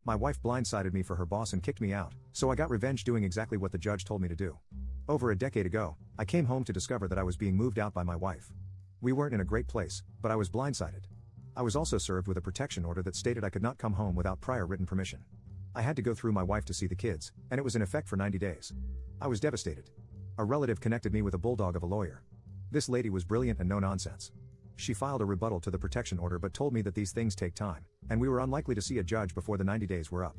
My wife blindsided me for her boss and kicked me out, so I got revenge doing exactly what the judge told me to do. Over a decade ago, I came home to discover that I was being moved out by my wife. We weren't in a great place, but I was blindsided. I was also served with a protection order that stated I could not come home without prior written permission. I had to go through my wife to see the kids, and it was in effect for 90 days. I was devastated. A relative connected me with a bulldog of a lawyer. This lady was brilliant and no nonsense. She filed a rebuttal to the protection order but told me that these things take time, and we were unlikely to see a judge before the 90 days were up.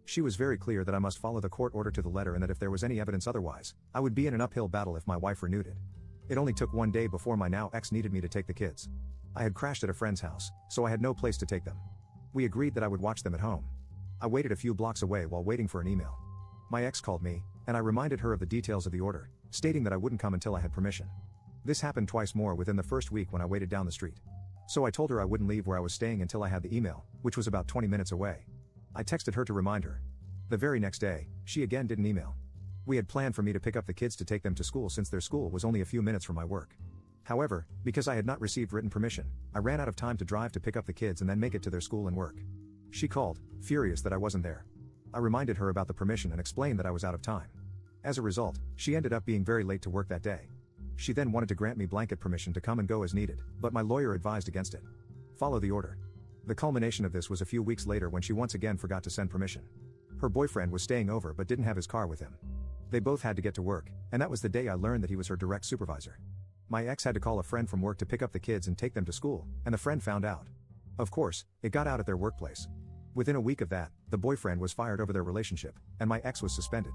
She was very clear that I must follow the court order to the letter and that if there was any evidence otherwise, I would be in an uphill battle if my wife renewed it. It only took one day before my now ex needed me to take the kids. I had crashed at a friend's house, so I had no place to take them. We agreed that I would watch them at home. I waited a few blocks away while waiting for an email. My ex called me, and I reminded her of the details of the order, stating that I wouldn't come until I had permission. This happened twice more within the first week when I waited down the street. So I told her I wouldn't leave where I was staying until I had the email, which was about 20 minutes away. I texted her to remind her. The very next day, she again didn't email. We had planned for me to pick up the kids to take them to school since their school was only a few minutes from my work. However, because I had not received written permission, I ran out of time to drive to pick up the kids and then make it to their school and work. She called, furious that I wasn't there. I reminded her about the permission and explained that I was out of time. As a result, she ended up being very late to work that day. She then wanted to grant me blanket permission to come and go as needed, but my lawyer advised against it. Follow the order. The culmination of this was a few weeks later when she once again forgot to send permission. Her boyfriend was staying over but didn't have his car with him. They both had to get to work, and that was the day I learned that he was her direct supervisor. My ex had to call a friend from work to pick up the kids and take them to school, and the friend found out. Of course, it got out at their workplace. Within a week of that, the boyfriend was fired over their relationship, and my ex was suspended.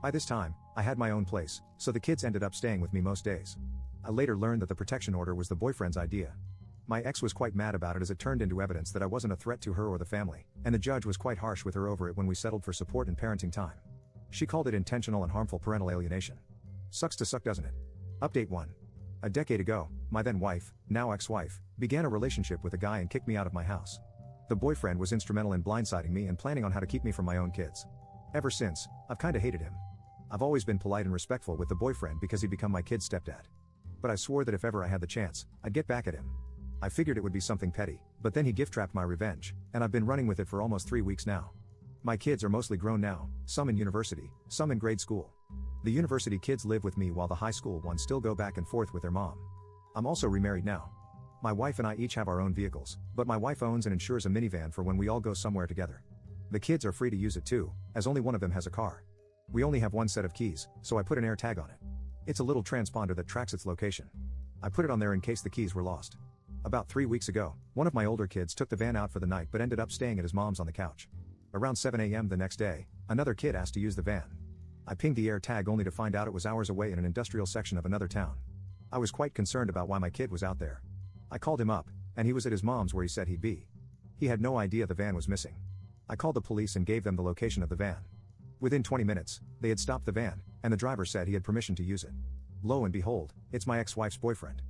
By this time, I had my own place, so the kids ended up staying with me most days. I later learned that the protection order was the boyfriend's idea. My ex was quite mad about it as it turned into evidence that I wasn't a threat to her or the family, and the judge was quite harsh with her over it when we settled for support and parenting time. She called it intentional and harmful parental alienation. Sucks to suck, doesn't it? Update 1. A decade ago, my then wife, now ex-wife, began a relationship with a guy and kicked me out of my house. The boyfriend was instrumental in blindsiding me and planning on how to keep me from my own kids. Ever since, I've kinda hated him. I've always been polite and respectful with the boyfriend because he'd become my kid's stepdad. But I swore that if ever I had the chance, I'd get back at him. I figured it would be something petty, but then he gift-trapped my revenge, and I've been running with it for almost 3 weeks now. My kids are mostly grown now, some in university, some in grade school. The university kids live with me while the high school ones still go back and forth with their mom. I'm also remarried now. My wife and I each have our own vehicles, but my wife owns and insures a minivan for when we all go somewhere together. The kids are free to use it too, as only one of them has a car. We only have one set of keys, so I put an air tag on it. It's a little transponder that tracks its location. I put it on there in case the keys were lost. About 3 weeks ago, one of my older kids took the van out for the night but ended up staying at his mom's on the couch. Around 7 a.m. the next day, another kid asked to use the van. I pinged the air tag only to find out it was hours away in an industrial section of another town. I was quite concerned about why my kid was out there. I called him up, and he was at his mom's where he said he'd be. He had no idea the van was missing. I called the police and gave them the location of the van. Within 20 minutes, they had stopped the van, and the driver said he had permission to use it. Lo and behold, it's my ex-wife's boyfriend.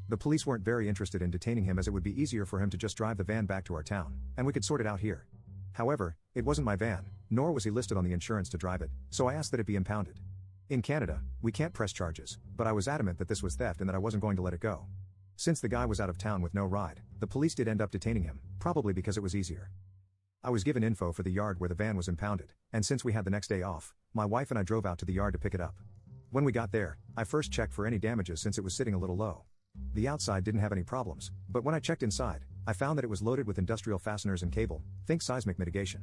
The police weren't very interested in detaining him as it would be easier for him to just drive the van back to our town, and we could sort it out here. However, it wasn't my van, nor was he listed on the insurance to drive it, so I asked that it be impounded. In Canada, we can't press charges, but I was adamant that this was theft and that I wasn't going to let it go. Since the guy was out of town with no ride, the police did end up detaining him, probably because it was easier. I was given info for the yard where the van was impounded, and since we had the next day off, my wife and I drove out to the yard to pick it up. When we got there, I first checked for any damages since it was sitting a little low. The outside didn't have any problems, but when I checked inside, I found that it was loaded with industrial fasteners and cable, think seismic mitigation.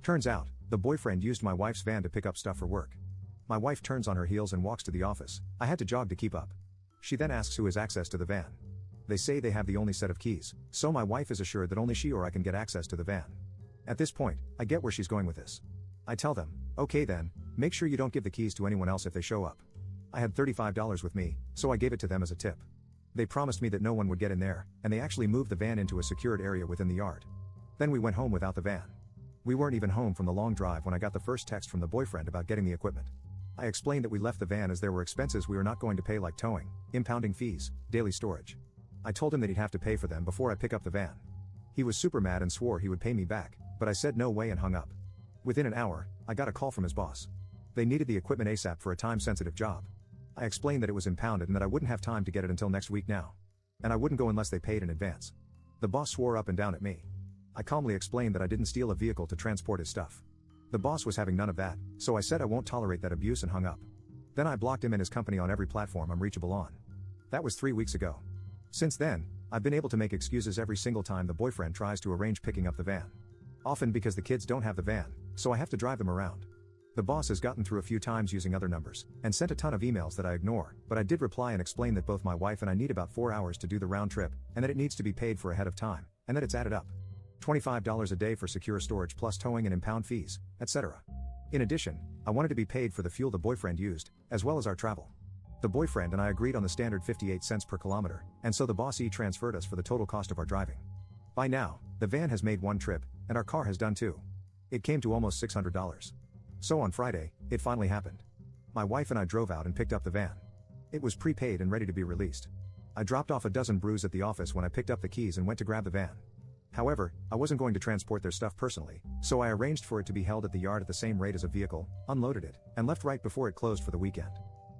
Turns out, the boyfriend used my wife's van to pick up stuff for work. My wife turns on her heels and walks to the office. I had to jog to keep up. She then asks who has access to the van. They say they have the only set of keys, so my wife is assured that only she or I can get access to the van. At this point, I get where she's going with this. I tell them, okay then, make sure you don't give the keys to anyone else if they show up. I had $35 with me, so I gave it to them as a tip. They promised me that no one would get in there, and they actually moved the van into a secured area within the yard. Then we went home without the van. We weren't even home from the long drive when I got the first text from the boyfriend about getting the equipment. I explained that we left the van as there were expenses we were not going to pay like towing, impounding fees, daily storage. I told him that he'd have to pay for them before I pick up the van. He was super mad and swore he would pay me back, but I said no way and hung up. Within an hour, I got a call from his boss. They needed the equipment ASAP for a time-sensitive job. I explained that it was impounded and that I wouldn't have time to get it until next week now. And I wouldn't go unless they paid in advance. The boss swore up and down at me. I calmly explained that I didn't steal a vehicle to transport his stuff. The boss was having none of that, so I said I won't tolerate that abuse and hung up. Then I blocked him and his company on every platform I'm reachable on. That was 3 weeks ago. Since then, I've been able to make excuses every single time the boyfriend tries to arrange picking up the van. Often because the kids don't have the van, so I have to drive them around. The boss has gotten through a few times using other numbers, and sent a ton of emails that I ignore, but I did reply and explain that both my wife and I need about 4 hours to do the round trip, and that it needs to be paid for ahead of time, and that it's added up. $25 a day for secure storage plus towing and impound fees, etc. In addition, I wanted to be paid for the fuel the boyfriend used, as well as our travel. The boyfriend and I agreed on the standard 58 cents per kilometer, and so the boss transferred us for the total cost of our driving. By now, the van has made one trip, and our car has done two. It came to almost $600. So on Friday, it finally happened. My wife and I drove out and picked up the van. It was prepaid and ready to be released. I dropped off a dozen brews at the office when I picked up the keys and went to grab the van. However, I wasn't going to transport their stuff personally, so I arranged for it to be held at the yard at the same rate as a vehicle, unloaded it, and left right before it closed for the weekend.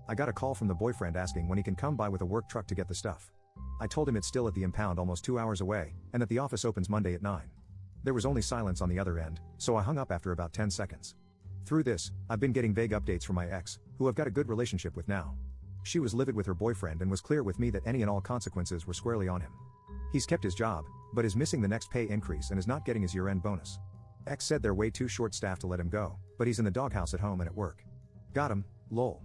I got a call from the boyfriend asking when he can come by with a work truck to get the stuff. I told him it's still at the impound almost 2 hours away, and that the office opens Monday at 9. There was only silence on the other end, so I hung up after about 10 seconds. Through this, I've been getting vague updates from my ex, who I've got a good relationship with now. She was livid with her boyfriend and was clear with me that any and all consequences were squarely on him. He's kept his job, but is missing the next pay increase and is not getting his year-end bonus. Ex said they're way too short-staffed to let him go, but he's in the doghouse at home and at work. Got him, lol.